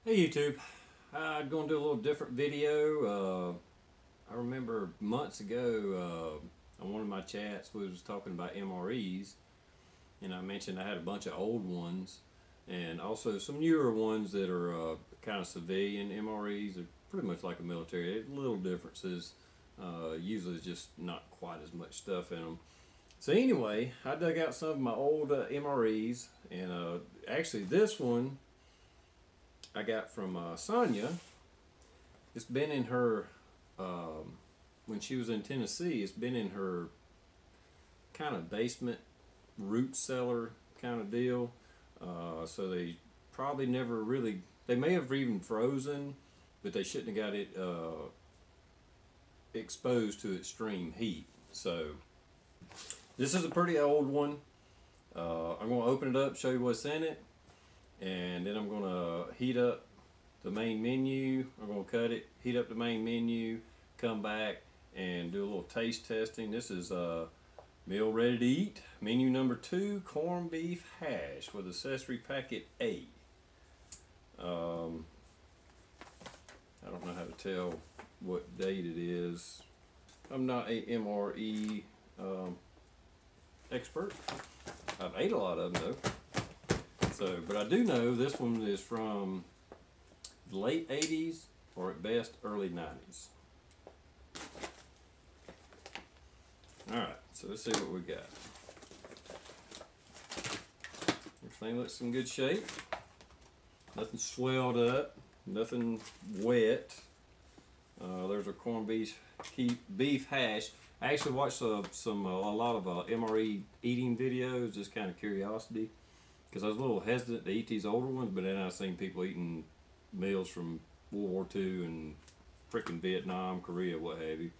Hey YouTube, I'm going to do a little different video. I remember months ago on one of my chats we was talking about MREs, and I mentioned I had a bunch of old ones and also some newer ones that are kind of civilian MREs. Are pretty much like a military, little differences. Usually it's just not quite as much stuff in them. So anyway, I dug out some of my old MREs, and actually this one I got from Sonia. It's been in her, when she was in Tennessee, it's been in her kind of basement root cellar kind of deal. So they probably never really, they may have even frozen, but they shouldn't have got it exposed to extreme heat. So this is a pretty old one. I'm going to open it up, show you what's in it, and then I'm going to heat up the main menu. I'm going to cut it, heat up the main menu, come back and do a little taste testing. This is meal ready to eat. Menu number 2, corned beef hash with accessory packet A. I don't know how to tell what date it is. I'm not a MRE expert. I've ate a lot of them though. So, but I do know this one is from the late 80s or at best early 90s. Alright, so let's see what we got. Everything looks in good shape. Nothing swelled up, nothing wet. There's a corned beef hash. I actually watched a lot of MRE eating videos, just kind of curiosity, because I was a little hesitant to eat these older ones, but then I seen people eating meals from World War II and frickin' Vietnam, Korea, what have you.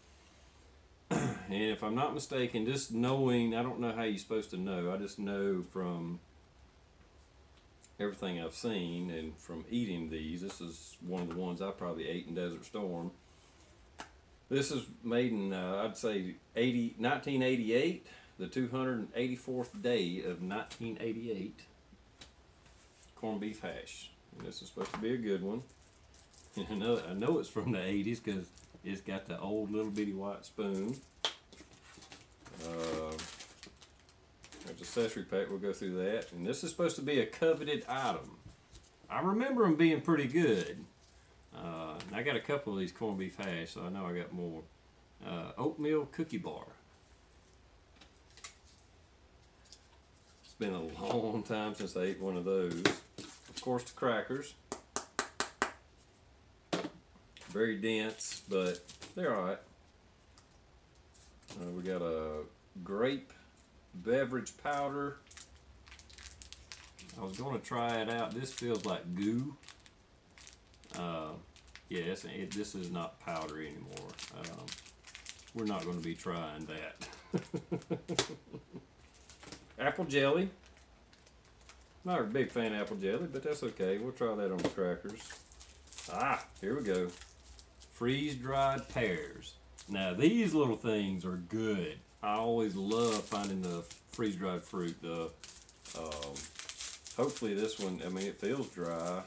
And if I'm not mistaken, just knowing, I don't know how you're supposed to know, I just know from everything I've seen and from eating these, this is one of the ones I probably ate in Desert Storm. This is made in, I'd say, 1988, the 284th day of 1988. Corned beef hash. And this is supposed to be a good one. And I know it's from the 80s because it's got the old little bitty white spoon. There's accessory pack, we'll go through that. And this is supposed to be a coveted item. I remember them being pretty good. I got a couple of these corned beef hash, so I know I got more. Oatmeal cookie bar. It's been a long time since I ate one of those. Of course, the crackers. Very dense, but they're alright. We got a grape beverage powder. I was going to try it out. This feels like goo. Yes, this is not powder anymore. We're not going to be trying that. Apple jelly. Not a big fan of apple jelly, but that's okay. We'll try that on the crackers. Ah, here we go. Freeze-dried pears. Now these little things are good. I always love finding the freeze-dried fruit. Hopefully this one, I mean, it feels dry.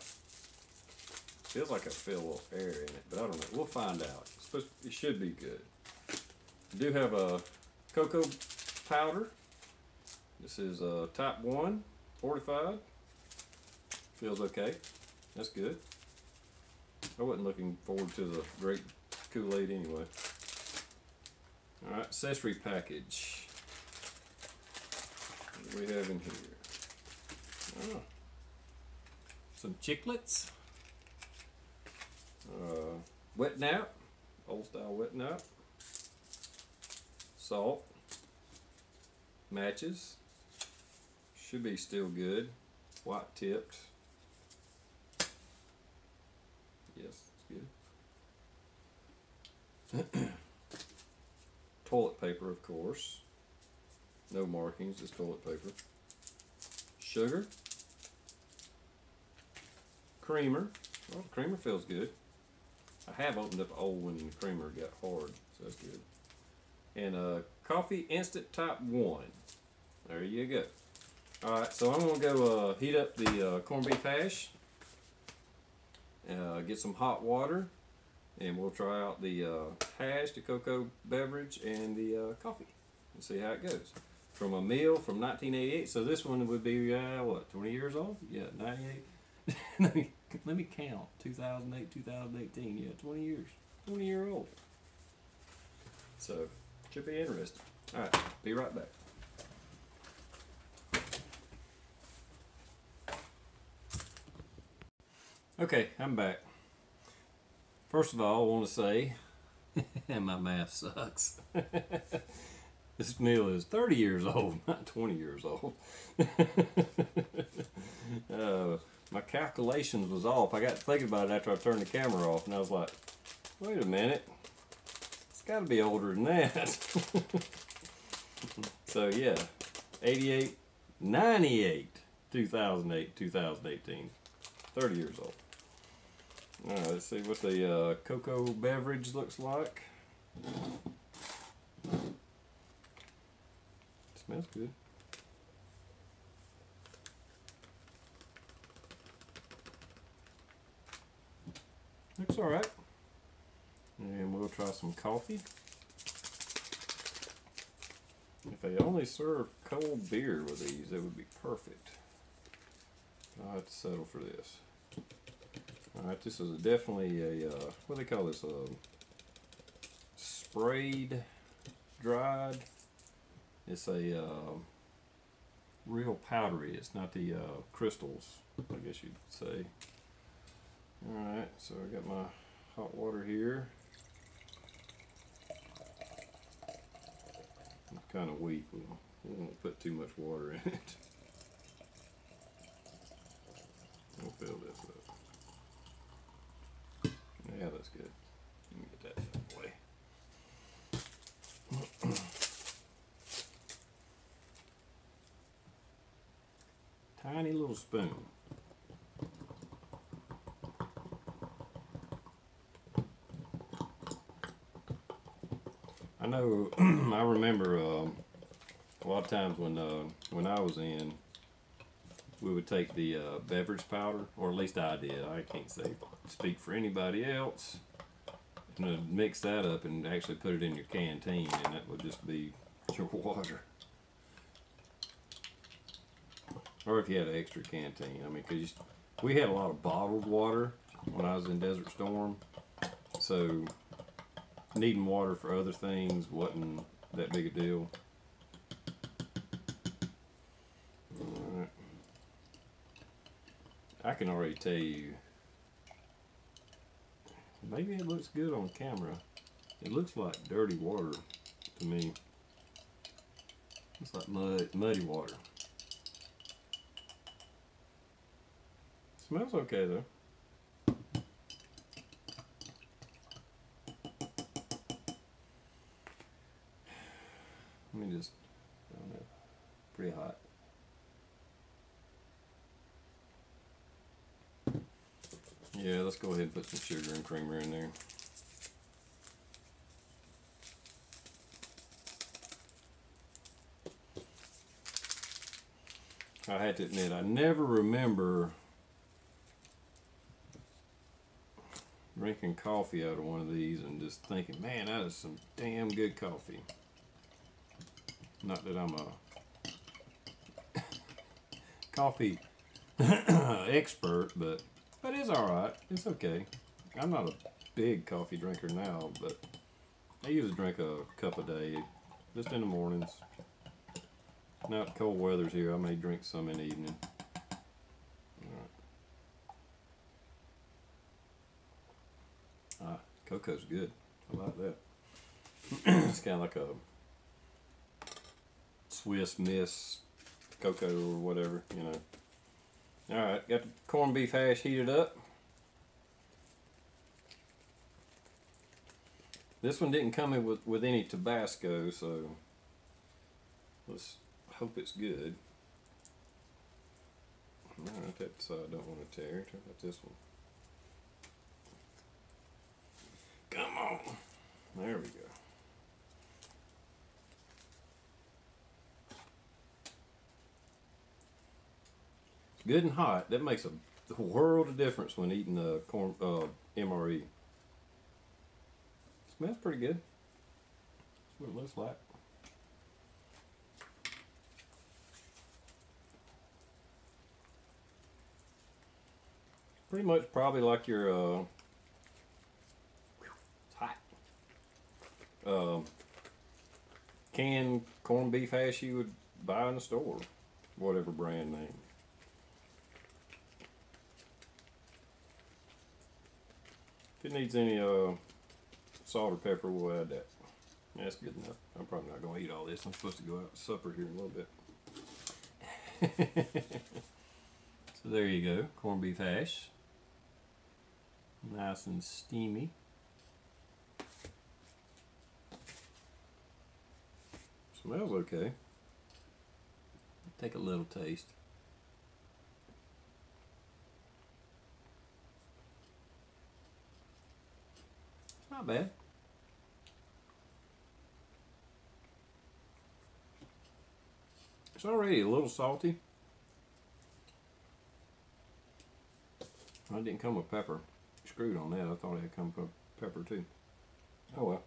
Feels like I feel a little air in it, but I don't know. We'll find out. It should be good. I do have a cocoa powder. This is type 1, fortified. Feels okay. That's good. I wasn't looking forward to the grape Kool-Aid anyway. Alright, accessory package. What do we have in here? Oh, some chiclets. Wet nap, old style wet nap. Salt. Matches. Should be still good. White tipped. Yes, it's good. Toilet paper, of course. No markings, just toilet paper. Sugar. Creamer. Oh, the creamer feels good. I have opened up an old one and the creamer got hard, so that's good. And coffee instant type 1. There you go. Alright, so I'm going to go heat up the corned beef hash. get some hot water, and we'll try out the hash, the cocoa beverage, and the coffee, and see how it goes. From a mill from 1988, so this one would be what, 20 years old? Yeah, 98. let me count. 2008, 2018. Yeah, 20 years. 20-year old. So should be interesting. All right, be right back. Okay, I'm back. First of all, I want to say, and my math sucks. This mill is 30 years old, not 20 years old. My calculations was off. I got thinking about it after I turned the camera off, and I was like, wait a minute. It's got to be older than that. So, yeah, 88, 98, 2008, 2018. 30 years old. All right, let's see what the cocoa beverage looks like. Smells good. Looks all right. And we'll try some coffee. If they only serve cold beer with these, it would be perfect. I'll have to settle for this. Alright, this is definitely a, what do they call this? Sprayed, dried. It's a real powdery. It's not the crystals, I guess you'd say. Alright, so I got my hot water here. It's kind of weak. We won't put too much water in it. We'll fill this up. Yeah, that's good. Let me get that out of the way. Tiny little spoon. I know. I remember a lot of times when I was in, we would take the beverage powder, or at least I did. I can't speak for anybody else. And mix that up and actually put it in your canteen, and that would just be your water. Or if you had an extra canteen, I mean, because we had a lot of bottled water when I was in Desert Storm, so needing water for other things wasn't that big a deal. Alright. I can already tell you, maybe it looks good on camera. It looks like dirty water to me. It's like muddy water. Smells okay though. Let me just, I don't know, pretty hot. Yeah, let's go ahead and put some sugar and creamer in there. I had to admit, I never remember drinking coffee out of one of these and just thinking, man, that is some damn good coffee. Not that I'm a coffee expert, but it's alright. It's okay. I'm not a big coffee drinker now, but I usually drink a cup a day, just in the mornings. Now that cold weather's here, I may drink some in the evening. Cocoa's good. I like that. It's kind of like a Swiss Miss cocoa or whatever, you know. Alright, got the corned beef hash heated up. This one didn't come in with any Tabasco, so let's hope it's good. Alright, that side I don't want to tear. Turn about this one. Come on. There we go. Good and hot. That makes a the world of difference when eating corn MRE. Smells pretty good. That's what it looks like. Pretty much probably like your it's hot. Canned corned beef hash you would buy in the store, whatever brand name. If it needs any salt or pepper, we'll add that. That's good enough. I'm probably not going to eat all this. I'm supposed to go out to supper here in a little bit. So there you go, corned beef hash. Nice and steamy. Smells okay. Take a little taste. It's not bad. It's already a little salty. I didn't come with pepper. Screwed on that. I thought it had come with pepper too. Oh well.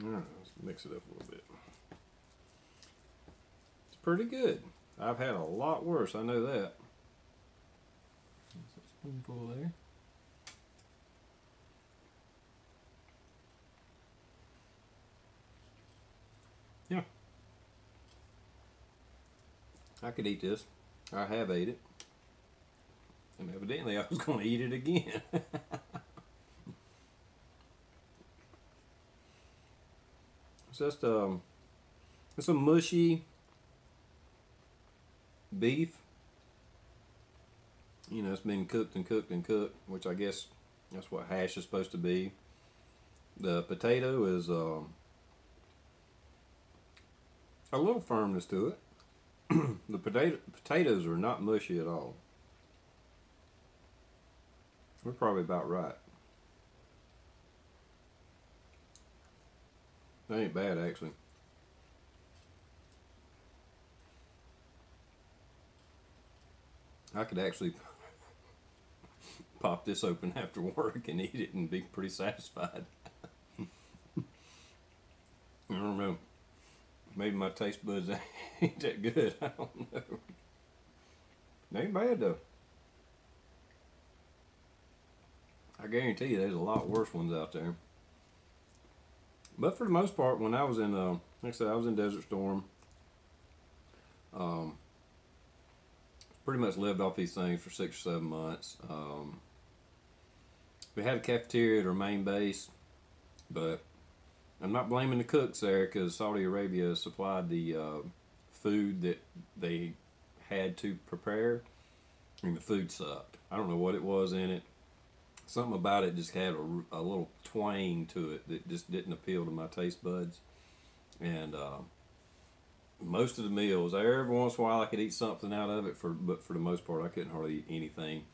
Alright, let's mix it up a little bit. It's pretty good. I've had a lot worse, I know that. That's a spoonful there. Yeah. I could eat this. I have ate it. And evidently I was going to eat it again. It's just it's a mushy beef. You know, it's been cooked and cooked and cooked, which I guess that's what hash is supposed to be. The potato is a little firmness to it. The potatoes are not mushy at all. We're probably about right. That ain't bad, actually. I could actually pop this open after work and eat it and be pretty satisfied. I don't know. Maybe my taste buds ain't that good. I don't know. It ain't bad though. I guarantee you there's a lot worse ones out there. But for the most part, when I was in, like I said, I was in Desert Storm. Pretty much lived off these things for 6 or 7 months. We had a cafeteria at our main base, but I'm not blaming the cooks there because Saudi Arabia supplied the food that they had to prepare, and the food sucked. I don't know what it was in it. Something about it just had a little twang to it that just didn't appeal to my taste buds. And most of the meals, every once in a while I could eat something out of it, but for the most part I couldn't hardly eat anything.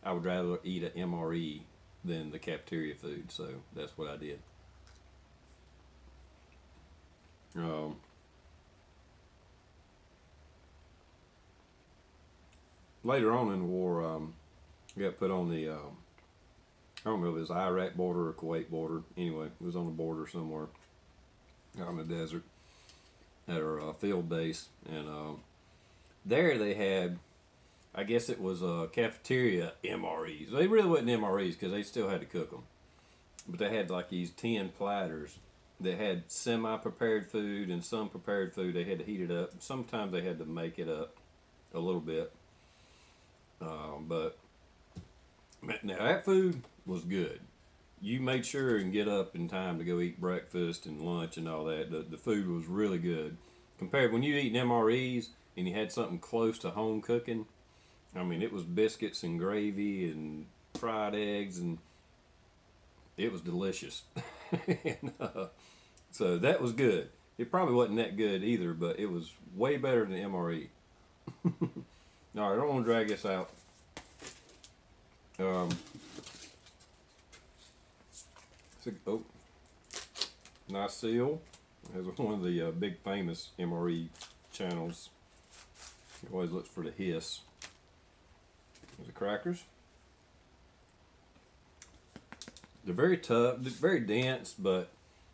I would rather eat an MRE than the cafeteria food, so that's what I did. Later on in the war, I got put on the I don't know if it was Iraq border or Kuwait border. Anyway, it was on the border somewhere out in the desert at our field base. And there they had, I guess it was cafeteria MREs. They really wasn't MREs because they still had to cook them. But they had like these tin platters that had semi-prepared food and some prepared food. They had to heat it up. Sometimes they had to make it up a little bit. But now that food was good. You made sure and get up in time to go eat breakfast and lunch and all that. The food was really good. Compared when you eat MREs and you had something close to home cooking, I mean it was biscuits and gravy and fried eggs and it was delicious. And, so that was good. It probably wasn't that good either, but it was way better than MRE. Alright, I don't want to drag this out. Oh, nice seal. As one of the big famous MRE channels. He always looks for the hiss. There's the crackers. They're very tough, very dense, but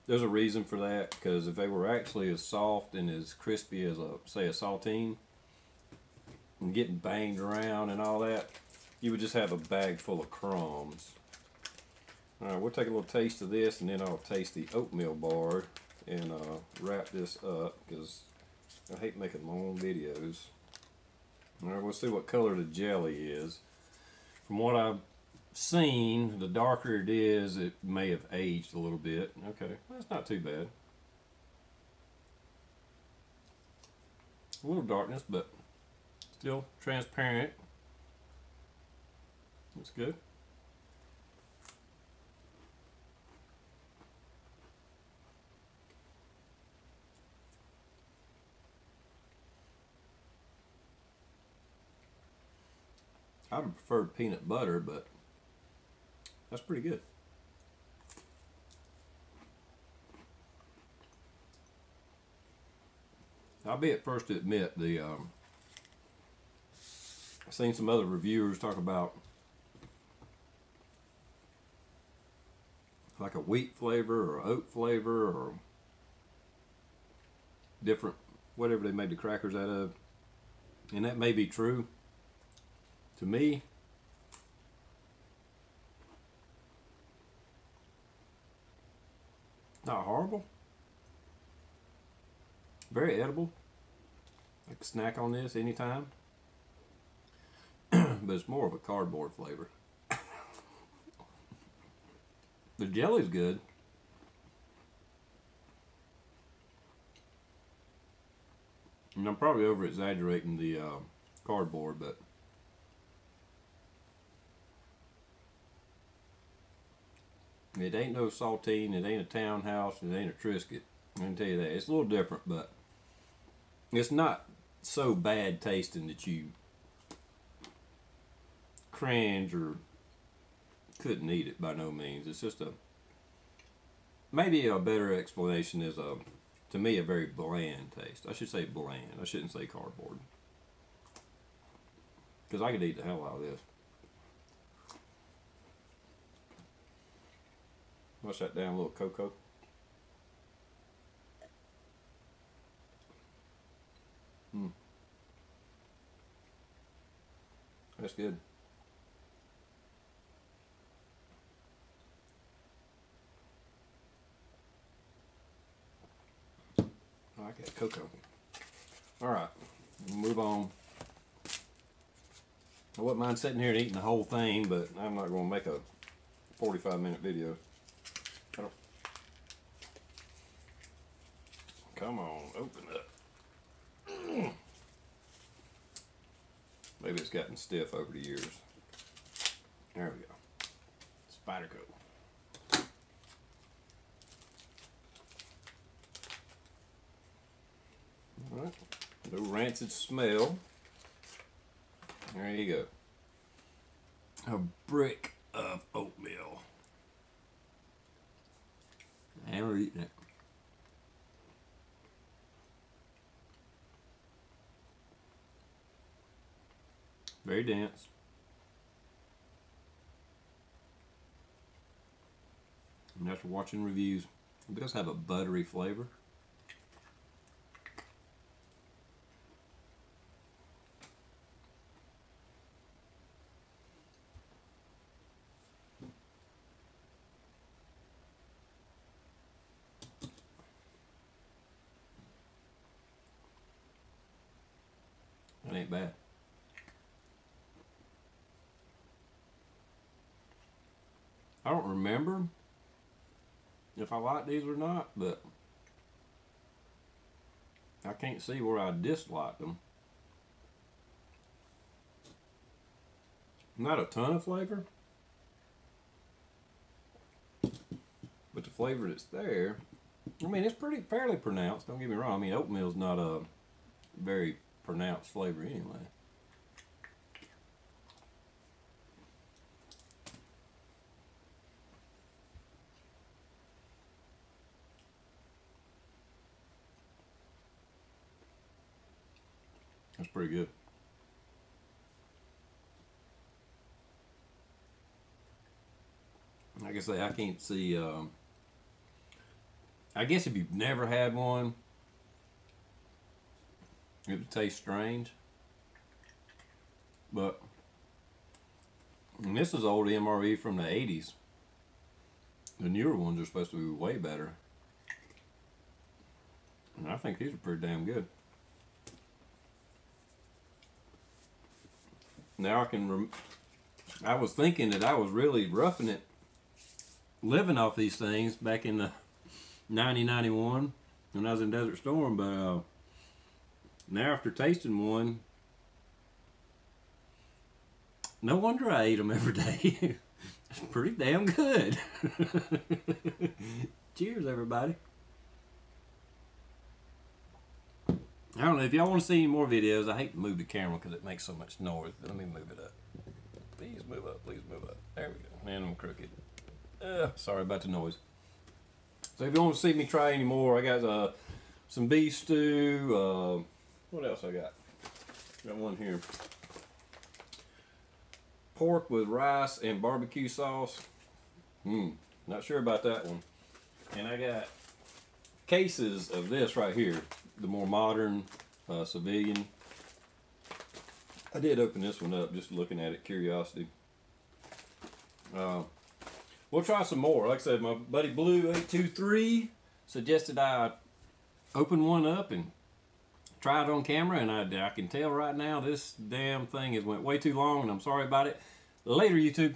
there's a reason for that, because if they were actually as soft and as crispy as say a saltine and getting banged around and all that, you would just have a bag full of crumbs. Alright, we'll take a little taste of this and then I'll taste the oatmeal bar and wrap this up, because I hate making long videos. Alright, we'll see what color the jelly is. From what I've seen, the darker it is, it may have aged a little bit. Okay, that's not too bad. A little darkness, but still transparent. That's good. I would have preferred peanut butter, but that's pretty good. I'll be at first to admit, I've seen some other reviewers talk about like a wheat flavor or oat flavor or different, whatever they made the crackers out of, and that may be true. To me, not horrible. Very edible. I could snack on this anytime. But it's more of a cardboard flavor. The jelly's good. And I'm probably over exaggerating the cardboard, but it ain't no saltine, it ain't a townhouse, it ain't a Triscuit. I can tell you that. It's a little different, but it's not so bad tasting that you cringe or couldn't eat it, by no means. It's just maybe a better explanation is to me, a very bland taste. I should say bland. I shouldn't say cardboard. Because I could eat the hell out of this. Wash that down a little cocoa. That's good. I like that cocoa. Alright, we'll move on. I wouldn't mind sitting here and eating the whole thing, but I'm not going to make a 45-minute video. Come on, open up. Maybe it's gotten stiff over the years. There we go. Spider coat. Alright, no rancid smell. There you go. A brick of oatmeal. And we're eating it. Very dense. And after watching reviews, it does have a buttery flavor. That ain't bad. I don't remember if I like these or not, but I can't see where I disliked them. Not a ton of flavor, but the flavor that's there, I mean, it's fairly pronounced, don't get me wrong. I mean, oatmeal's not a very pronounced flavor anyway. pretty good. Like I say, I can't see. I guess if you've never had one, it would taste strange. But and this is old MRE from the 80s. The newer ones are supposed to be way better. And I think these are pretty damn good. Now I was thinking that I was really roughing it living off these things back in the 90-91 when I was in Desert Storm, but now after tasting one, no wonder I ate them every day. It's pretty damn good. Cheers, everybody. I don't know if y'all want to see any more videos. I hate to move the camera because it makes so much noise. Let me move it up. Please move up. Please move up. There we go. Man, I'm crooked. Sorry about the noise. So if you want to see me try any more, I got some beef stew. What else I got? Got one here. Pork with rice and barbecue sauce. Not sure about that one. And I got cases of this right here, the more modern civilian. I did open this one up just looking at it, curiosity. We'll try some more. Like I said, my buddy Blue823 suggested I open one up and try it on camera, and I can tell right now this damn thing has went way too long, and I'm sorry about it. Later, YouTube.